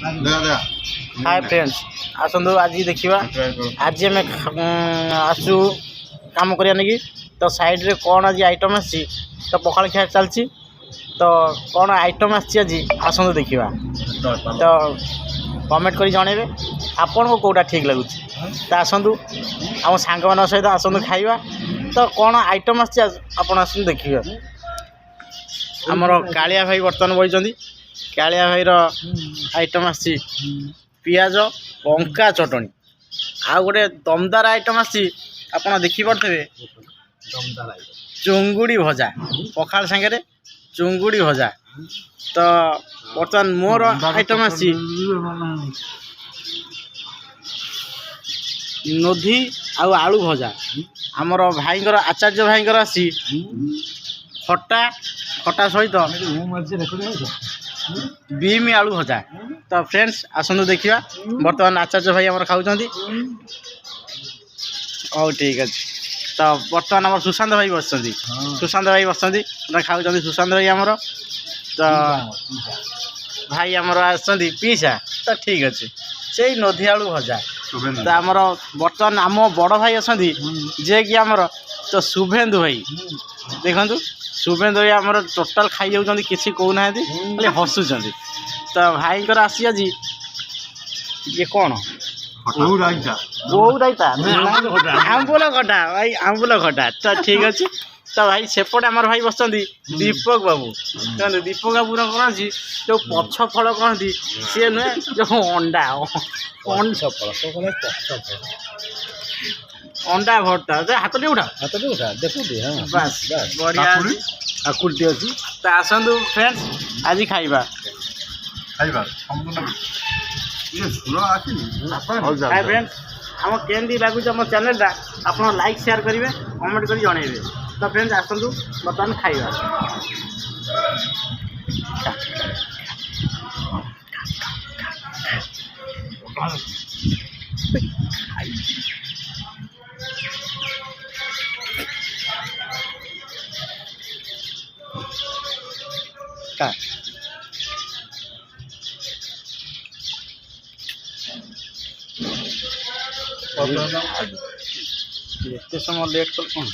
hi friends आसतु आज देखा आज आम आसु कम करने की तो साइड रे कौन आज आइटम आसी तो पखाड़ खिया चलती तो कौन आइटम आज आसतु देखा तो कमेंट कर जनइबे आपन को कौटा ठीक लगुच तो आसतु आम सांग मान सहित आसतु खाइबा तो कौन आइटम आसतु देखिए आमर कालिया भाई बर्तमान बही कालिया भाई आइटम आसी पियाज लंका चटनी आ गोटे दमदार आइटम आसी आपड़ देखिपे चुंगुड़ी भजा पखाल सांगे चुंगुड़ी भजा तो बर्तमान मोर आइटम आसी नोधी आलू भजा आमर भाई आचार्य भाई आसी खटा खटा सहित बीम आलू भजा तो फ्रेंड्स आसतु देखा बर्तमान आचार्य भाई आम खाऊँ ओ ठीक अच्छे तो बर्तमान आम सुशांत भाई बस सुशांत भाई बस खाऊँ सुशांत भाई आमर तो भाई आमर पीसा तो ठीक अच्छे से नदी आलू भजा तो आमर बर्तमान आम बड़ भाई अच्छा जे कि आमर तो शुभेन्दु भाई देखु शुभेन्दु भाई आमर टोटाल खाई जाऊँ किसी कहूना खाली हसुँच तो भाई आसी आज ये कौन रायता आंबुल खटा भाई आंबुल खटा तो ठीक अच्छे तो भाई सेपटे आमर भाई बस दीपक बाबू दीपक बाबू कौन जो पछ फल कहती सी नुहे जो अंडा अंडा भर्ता हाथ टे उठा देखो बस बढ़िया आकुलटी अच्छी तो आसतु फ्रेंड्स आज खाइबा फ्रेंड्स आम केमती लगुच आम चैनल आप लाइक शेयर करेंगे कमेंट कर जनइबे तो फ्रेंड्स आसतु बर्तमान खाइबा एत समय लेट कर कौन